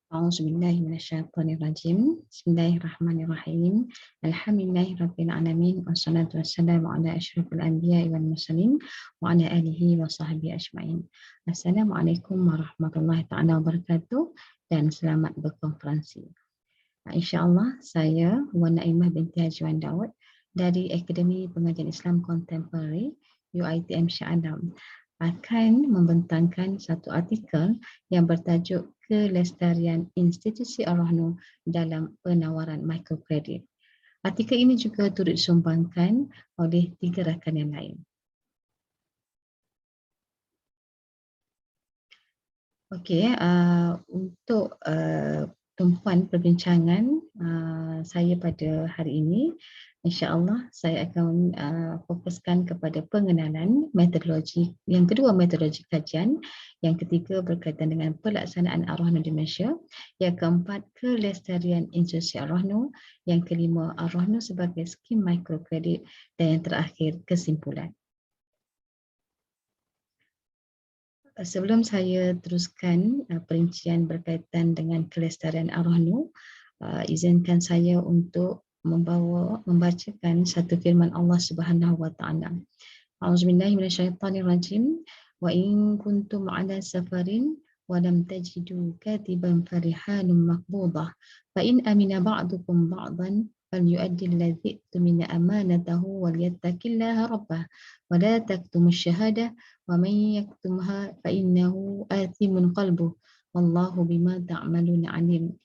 A'udzubillahi minasyaitonirrajim. Bismillahirrahmanirrahim. Alhamdulillahirabbil alamin wassalatu wassalamu ala asyrofil anbiya'i wal mursalin wa ala alihi wa sahbihi ajmain. Assalamualaikum warahmatullahi taala wabarakatuh dan selamat berkonferensi. InsyaAllah saya Wan Naimah binti Haji Wan Daud dari Akademi Pengajian Islam Contemporary UiTM Shah Alam akan membentangkan satu artikel yang bertajuk Kelestarian Institusi Ar-Rahnu dalam Penawaran Mikrokredit. Artikel ini juga turut disumbangkan oleh 3 rakan yang lain. Okey, untuk tumpuan perbincangan saya pada hari ini, insya-Allah saya akan fokuskan kepada pengenalan metodologi, yang kedua metodologi kajian, yang ketiga berkaitan dengan pelaksanaan Ar-Rahnu di Malaysia, yang keempat kelestarian institusi Ar-Rahnu, yang kelima Ar-Rahnu sebagai skim mikrokredit, dan yang terakhir kesimpulan. Sebelum saya teruskan perincian berkaitan dengan kelestarian Ar-Rahnu, izinkan saya untuk membacakan satu firman Allah Subhanahu wa taala. A'udzubillahi minasyaitonirrajim. Wa in kuntum 'ala safarin wa lam tajidu katiban farihanun maqbudah fa in amina ba'dukum ba'dan falyu'addi alladhi tumina amanatahu wal yattaqillaha rabbah wa la taktumus syahadah wa man yaktumha fa innahu athimun qalbuh wallahu bima ta'maluna alim.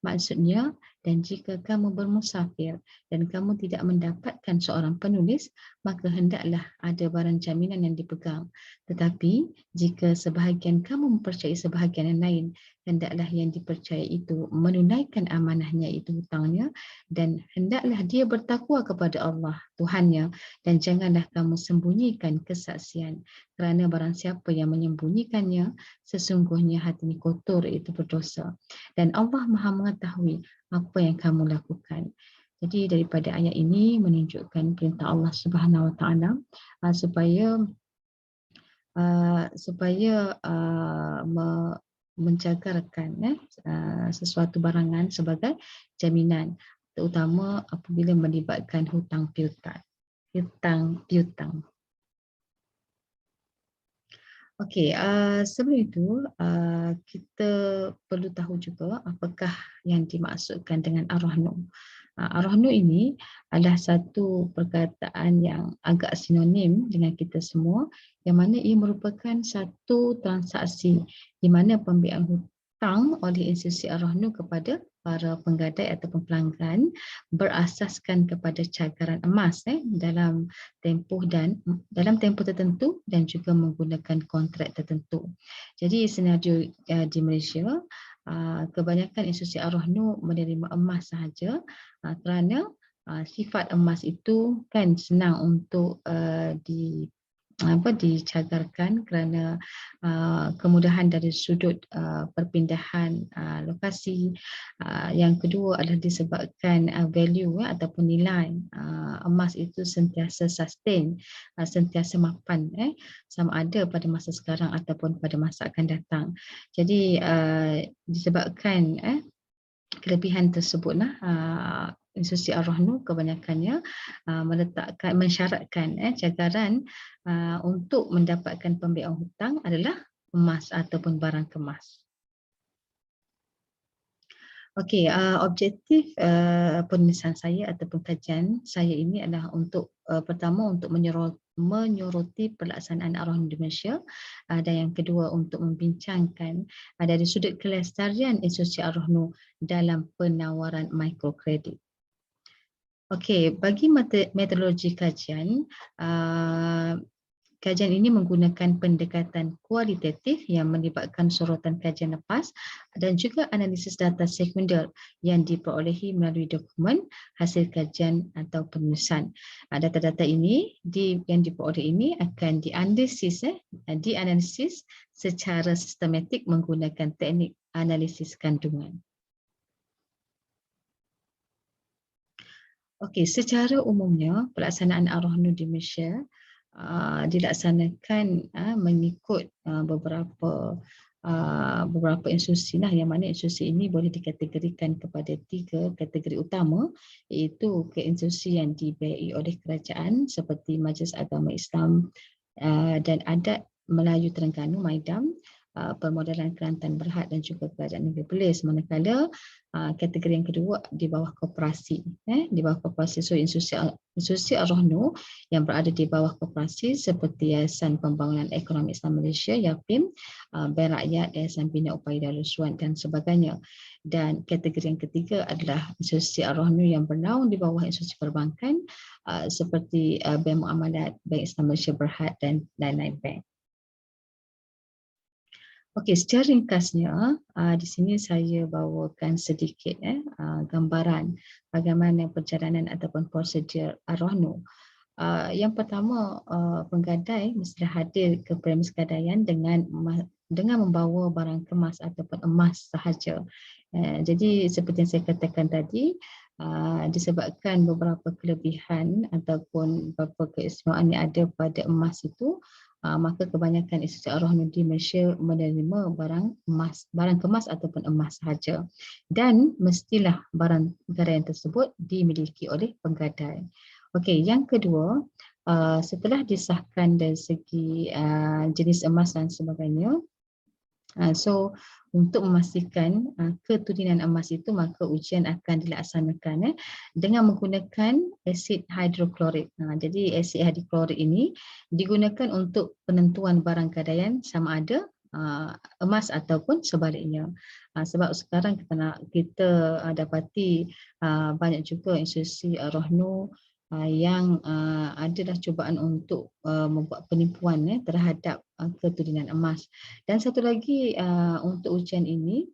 Maksudnya, dan jika kamu bermusafir dan kamu tidak mendapatkan seorang penulis, maka hendaklah ada barang jaminan yang dipegang. Tetapi, jika sebahagian kamu mempercayai sebahagian yang lain, hendaklah yang dipercayai itu menunaikan amanahnya, itu hutangnya, dan hendaklah dia bertakwa kepada Allah, Tuhannya, dan janganlah kamu sembunyikan kesaksian. Kerana barang siapa yang menyembunyikannya, sesungguhnya hatinya kotor, itu berdosa. Dan Allah Maha mengetahui apa yang kamu lakukan. Jadi daripada ayat ini menunjukkan perintah Allah Subhanahu Wa Taala supaya menjagarkan sesuatu barangan sebagai jaminan, terutama apabila melibatkan hutang piutang. Okey, sebelum itu kita perlu tahu juga apakah yang dimaksudkan dengan Ar-Rahnu. Ar-Rahnu ini adalah satu perkataan yang agak sinonim dengan kita semua, yang mana ia merupakan satu transaksi di mana pembiayaan hutang oleh institusi Ar-Rahnu kepada para penggadai ataupun pelanggan berasaskan kepada cagaran emas dalam tempoh tertentu dan juga menggunakan kontrak tertentu. Jadi senario di Malaysia, kebanyakan institusi Ar-Rahnu menerima emas sahaja kerana sifat emas itu kan senang untuk dicagarkan kerana kemudahan dari sudut perpindahan lokasi. Yang kedua adalah disebabkan value ataupun nilai emas itu sentiasa sustain, sentiasa mapan sama ada pada masa sekarang ataupun pada masa akan datang. Jadi disebabkan kelebihan tersebutlah institusi Ar-Rahnu kebanyakannya mensyaratkan cagaran untuk mendapatkan pembiayaan hutang adalah emas ataupun barang kemas. Okey, objektif penulisan saya ataupun kajian saya ini adalah untuk pertama untuk menyoroti pelaksanaan Ar-Rahnu di Malaysia, dan yang kedua untuk membincangkan dari sudut kelestarian institusi Ar-Rahnu dalam penawaran mikrokredit. Okey, bagi metodologi kajian, kajian ini menggunakan pendekatan kualitatif yang melibatkan sorotan kajian lepas dan juga analisis data sekunder yang diperolehi melalui dokumen hasil kajian atau penulisan. Data-data ini yang diperoleh ini akan dianalisis secara sistematik menggunakan teknik analisis kandungan. Okey, secara umumnya pelaksanaan Ar-Rahnu di Malaysia dilaksanakan mengikut beberapa institusi lah, yang mana institusi ini boleh dikategorikan kepada 3 kategori utama, iaitu ke institusi yang dibiayai oleh kerajaan seperti Majlis Agama Islam dan Adat Melayu Terengganu MAIDAM, Permodalan Kelantan Berhad dan juga Kerajaan Negeri Perlis. Manakala kategori yang kedua di bawah koperasi, di bawah koperasi. So institusi Ar-Rohnu yang berada di bawah koperasi seperti Yayasan Pembangunan Ekonomi Islam Malaysia YAPIM, Bank Rakyat, Yayasan Bina Upaya Darussuan dan sebagainya. Dan kategori yang ketiga adalah institusi Ar-Rohnu yang bernaung di bawah institusi perbankan seperti Bank Muamalat, Bank Islam Malaysia Berhad dan lain-lain bank. Okey, secara ringkasnya di sini saya bawakan sedikit gambaran bagaimana perjalanan ataupun prosedur Ar-Rohnu. Yang pertama, penggadai mestilah hadir ke premis gadaian dengan membawa barang kemas ataupun emas sahaja. Jadi seperti yang saya katakan tadi, disebabkan beberapa kelebihan ataupun beberapa keistimewaan yang ada pada emas itu, maka kebanyakan institusi Ar-Rohnu di Malaysia menerima barang kemas ataupun emas sahaja, dan mestilah barang gadaian tersebut dimiliki oleh penggadai. Okey, yang kedua, setelah disahkan dari segi jenis emas dan sebagainya, so untuk memastikan keturunan emas itu, maka ujian akan dilaksanakan dengan menggunakan asid hidroklorid. Jadi asid hidroklorid ini digunakan untuk penentuan barang gadaian sama ada emas ataupun sebaliknya. Sebab sekarang kita dapati banyak juga institusi Rohnu yang adalah cubaan untuk membuat penipuan terhadap keturunan emas. Dan satu lagi, untuk ujian ini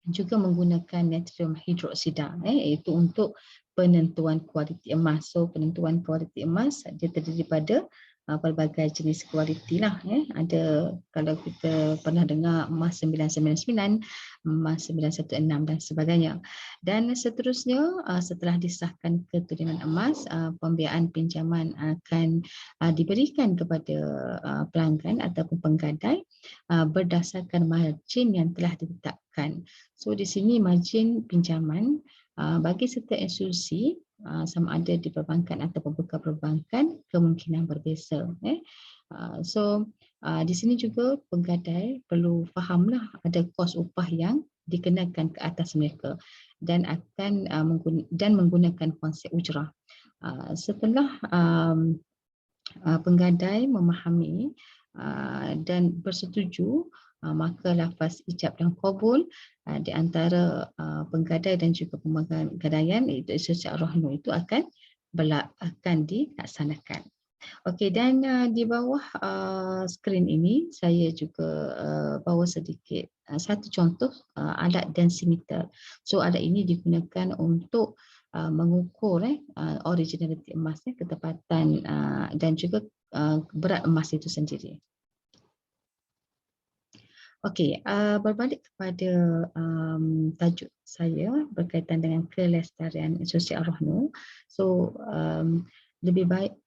juga menggunakan natrium hidroksida, iaitu untuk penentuan kualiti emas. So penentuan kualiti emas dia terdiri pada pelbagai jenis kualiti lah. Ada, kalau kita pernah dengar, emas 999, emas 916 dan sebagainya. Dan seterusnya, setelah disahkan keturunan emas, pembiayaan pinjaman akan diberikan kepada pelanggan ataupun penggadai berdasarkan margin yang telah ditetapkan. So di sini margin pinjaman bagi setiap institusi sama ada di perbankan ataupun bukan perbankan kemungkinan berbeza. So di sini juga penggadai perlu fahamlah ada kos upah yang dikenakan ke atas mereka dan akan menggunakan konsep ujrah. Setelah penggadai memahami dan bersetuju, maka lafaz ijab dan qabul di antara penggadai dan juga pemegang gadaian, iaitu institusi Ar-Rohnu, itu akan dilaksanakan. Okey, dan di bawah skrin ini saya juga bawa sedikit satu contoh alat densimeter. So alat ini digunakan untuk mengukur originality emas, ketepatan dan juga berat emas itu sendiri. Okey, berbalik kepada tajuk saya berkaitan dengan kelestarian institusi Ar-Rohnu. So lebih baik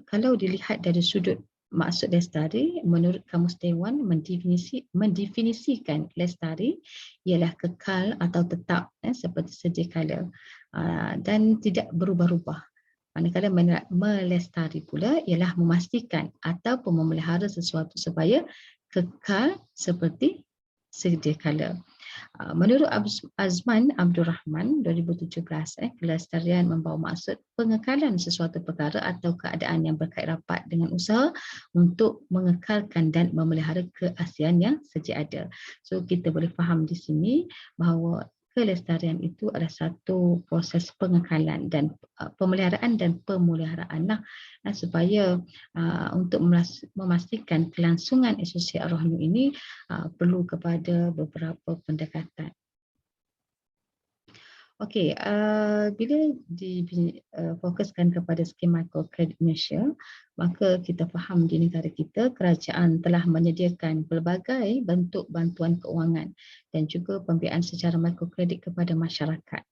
kalau dilihat dari sudut maksud lestari, menurut Kamus Dewan mendefinisikan lestari ialah kekal atau tetap seperti sedia kala dan tidak berubah-ubah. Manakala melestari pula ialah memastikan ataupun memelihara sesuatu supaya kekal seperti sedia kala. Menurut Azman Abdul Rahman 2017, kelestarian membawa maksud pengekalan sesuatu perkara atau keadaan yang berkait rapat dengan usaha untuk mengekalkan dan memelihara keaslian yang sedia ada. So kita boleh faham di sini bahawa kelestarian itu adalah satu proses pengekalan dan pemeliharaan dan pemuliharaan supaya untuk memastikan kelangsungan institusi Ar-Rohnu ini perlu kepada beberapa pendekatan. Okey, bila difokuskan kepada skim microkredit Malaysia, maka kita faham di negara kita kerajaan telah menyediakan pelbagai bentuk bantuan keuangan dan juga pembiayaan secara microkredit kepada masyarakat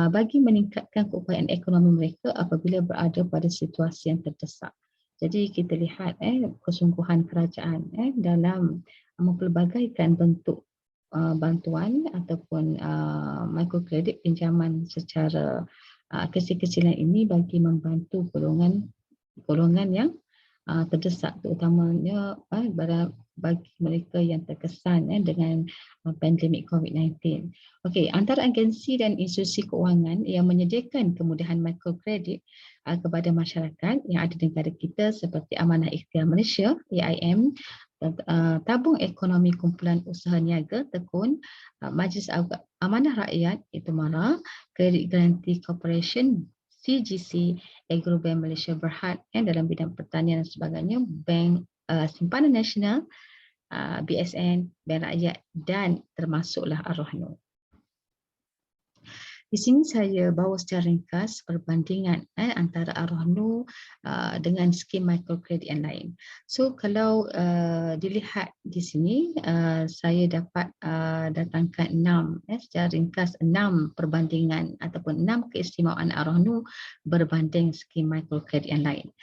bagi meningkatkan keupayaan ekonomi mereka apabila berada pada situasi yang terdesak. Jadi kita lihat kesungguhan kerajaan dalam mempelbagaikan bentuk bantuan ataupun mikrokredit pinjaman secara kecil-kecilan ini bagi membantu golongan yang terdesak, terutamanya bagi mereka yang terkesan dengan pandemik COVID-19. Okey, antara agensi dan institusi keuangan yang menyediakan kemudahan mikrokredit kepada masyarakat yang ada di negara kita seperti Amanah Ikhtiar Malaysia, AIM, Tabung Ekonomi Kumpulan Usaha Niaga Tekun, Majlis Amanah Rakyat itu MARA, Credit Guarantee Corporation, CGC, Agrobank Malaysia Berhad dalam bidang pertanian dan sebagainya, Bank Simpanan Nasional, BSN, Bank Rakyat dan termasuklah Ar-Rahnu. Di sini saya bawa secara ringkas perbandingan antara Ar-Rahnu dengan skim mikrokredit yang lain. So kalau dilihat di sini, saya dapat datangkan 6 secara ringkas 6 perbandingan ataupun 6 keistimewaan Ar-Rahnu berbanding skim mikrokredit yang lain.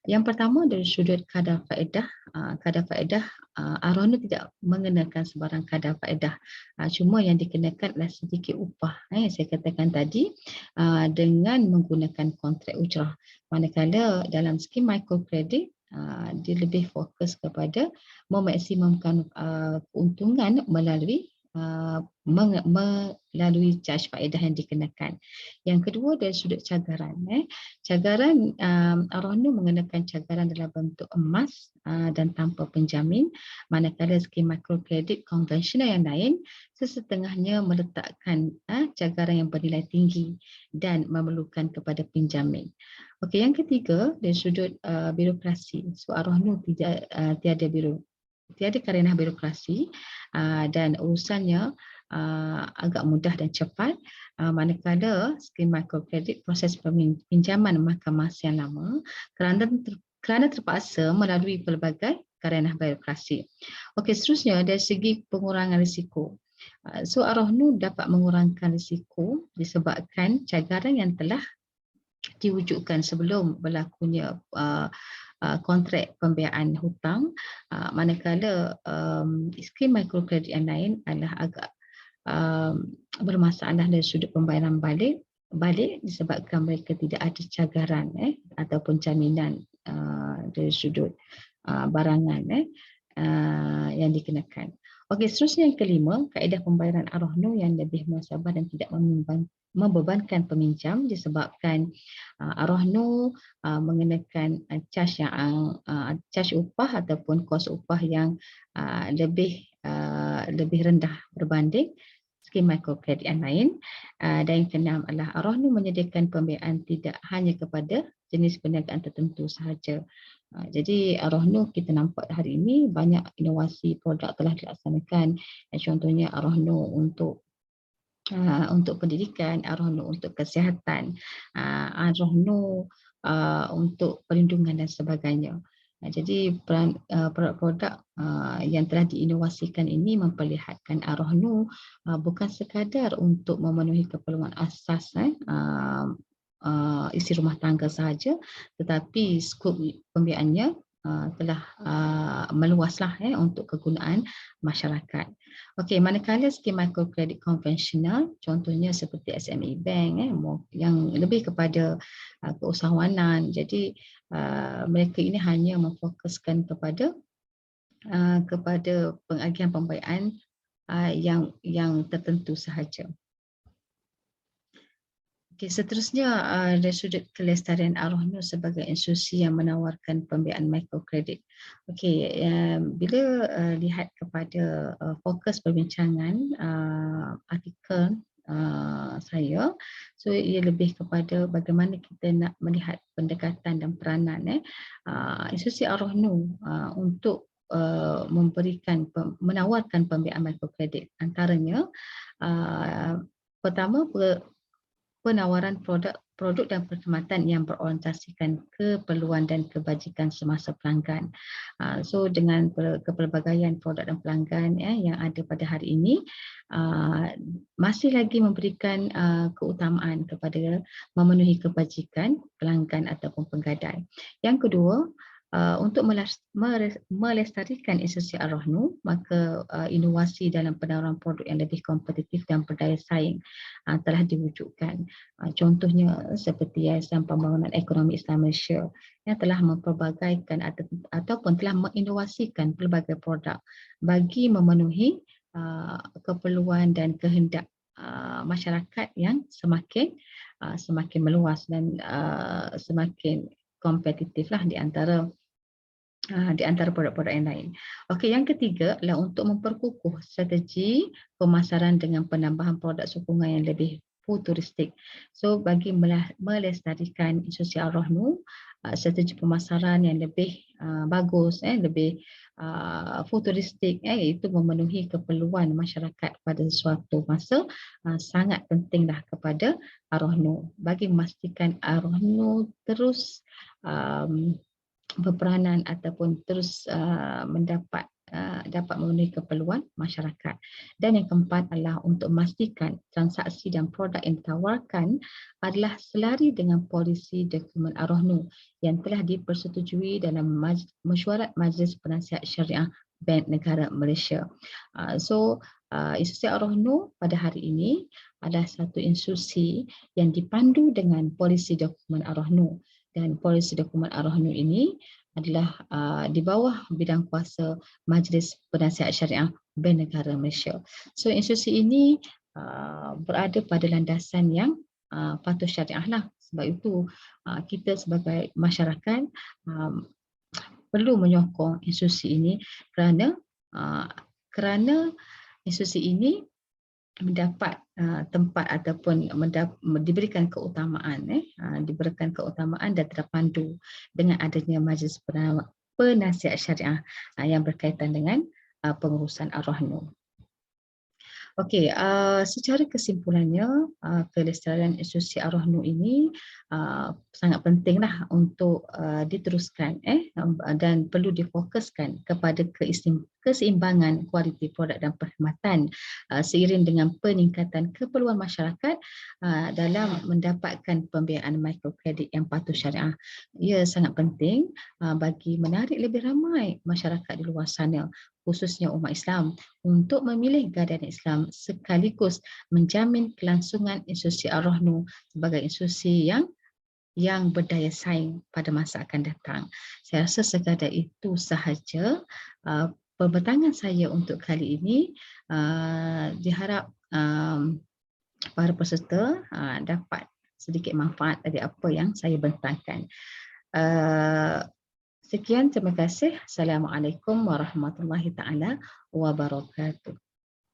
Yang pertama dari sudut kadar faedah. Kadar faedah Ar-Rahnu tidak mengenakan sebarang kadar faedah. Cuma yang dikenakan adalah sedikit upah yang saya katakan tadi dengan menggunakan kontrak ujrah. Manakala dalam skim mikrokredit dia lebih fokus kepada memaksimumkan keuntungan melalui charge faedah yang dikenakan. Yang kedua dari sudut cagaran. Cagaran Ar-Rahnu mengenakan cagaran dalam bentuk emas dan tanpa penjamin, manakala skim mikrokredit konvensional yang lain sesetengahnya meletakkan cagaran yang bernilai tinggi dan memerlukan kepada penjamin. Okey, yang ketiga dari sudut birokrasi. So Ar-Rahnu tiada karenah birokrasi dan urusannya agak mudah dan cepat, manakala skim mikrokredit proses pinjaman memakan masa yang lama kerana terpaksa melalui pelbagai karenah birokrasi. Okey, seterusnya dari segi pengurangan risiko. So Ar-Rahnu dapat mengurangkan risiko disebabkan cagaran yang telah diwujudkan sebelum berlakunya kontrak pembiayaan hutang, manakala skim mikrokredit yang lain adalah agak bermasalah dari sudut pembayaran balik disebabkan mereka tidak ada cagaran ataupun jaminan dari sudut barangan yang dikenakan. Okey, seterusnya yang kelima, kaedah pembayaran Ar-Rahnu yang lebih muhasabah dan tidak membebankan peminjam disebabkan Ar-Rahnu mengenakan charge upah ataupun kos upah yang lebih rendah berbanding skim mikrokredit yang lain. Dan yang keenam adalah Ar-Rahnu menyediakan pembiayaan tidak hanya kepada jenis perniagaan tertentu sahaja. Jadi Ar-Rahnu kita nampak hari ini banyak inovasi produk telah dilaksanakan. Contohnya Ar-Rahnu untuk pendidikan, Ar-Rahnu untuk kesihatan, Ar-Rahnu untuk perlindungan dan sebagainya. Jadi produk-produk yang telah diinovasikan ini memperlihatkan Ar-Rahnu bukan sekadar untuk memenuhi keperluan asas isi rumah tangga sahaja, tetapi skop pembiayaannya telah meluaslah untuk kegunaan masyarakat. Okey, manakala skim mikrokredit konvensional, contohnya seperti SME Bank yang lebih kepada keusahawanan. Jadi mereka ini hanya memfokuskan kepada pengagihan pembiayaan yang tertentu sahaja. Okay, seterusnya dari sudut kelestarian Ar-Rahnu sebagai institusi yang menawarkan pembiayaan mikrokredit. Okey, bila lihat kepada fokus perbincangan artikel saya, so ia lebih kepada bagaimana kita nak melihat pendekatan dan peranan institusi Ar-Rahnu untuk menawarkan pembiayaan mikrokredit. Antaranya pertama, penawaran produk dan perkhidmatan yang berorientasikan keperluan dan kebajikan semasa pelanggan. So dengan kepelbagaian produk dan pelanggan yang ada pada hari ini, masih lagi memberikan keutamaan kepada memenuhi kebajikan pelanggan ataupun penggadai. Yang kedua, Untuk melestarikan institusi Ar-Rahnu, maka inovasi dalam penawaran produk yang lebih kompetitif dan berdaya saing telah diwujudkan. Contohnya seperti Yayasan Pembangunan Ekonomi Islam Malaysia yang telah mempelbagaikan ataupun telah menginovasikan pelbagai produk bagi memenuhi keperluan dan kehendak masyarakat yang semakin meluas dan semakin kompetitif lah di antara produk-produk yang lain. Okey, yang ketiga adalah untuk memperkukuh strategi pemasaran dengan penambahan produk sokongan yang lebih futuristik. So bagi melestarikan institusi Ar-Rahnu, strategi pemasaran yang lebih bagus, lebih futuristik, iaitu memenuhi keperluan masyarakat pada suatu masa sangat pentinglah kepada Ar-Rahnu bagi memastikan Ar-Rahnu terus berperanan ataupun terus dapat memenuhi keperluan masyarakat. Dan yang keempat adalah untuk memastikan transaksi dan produk yang ditawarkan adalah selari dengan polisi dokumen Ar-Rahnu yang telah dipersetujui dalam mesyuarat Majlis Penasihat Syariah Bank Negara Malaysia. Institusi Ar-Rahnu pada hari ini adalah satu institusi yang dipandu dengan polisi dokumen Ar-Rahnu. Dan polisi dokumen Ar-Rahnu ini adalah di bawah bidang kuasa Majlis Penasihat Syariah Bank Negara Malaysia. So institusi ini berada pada landasan yang patuh syariah lah. Sebab itu kita sebagai masyarakat perlu menyokong institusi ini kerana institusi ini mendapat tempat ataupun diberikan keutamaan dan terpandu dengan adanya Majlis Penasihat Syariah yang berkaitan dengan pengurusan Ar-Rahnu. Okey, secara kesimpulannya, kelestarian institusi Ar-Rahnu ini sangat pentinglah untuk diteruskan dan perlu difokuskan kepada keseimbangan kualiti produk dan perkhidmatan seiring dengan peningkatan keperluan masyarakat dalam mendapatkan pembiayaan mikrokredit yang patuh syariah. Ia sangat penting bagi menarik lebih ramai masyarakat di luar sana, khususnya umat Islam, untuk memilih gadaian Islam sekaligus menjamin kelangsungan institusi Ar-Rahnu sebagai institusi yang berdaya saing pada masa akan datang. Saya rasa sekadar itu sahaja pembentangan saya untuk kali ini. Diharap para peserta dapat sedikit manfaat dari apa yang saya bentangkan. Sekian, terima kasih. Assalamualaikum warahmatullahi taala wabarakatuh.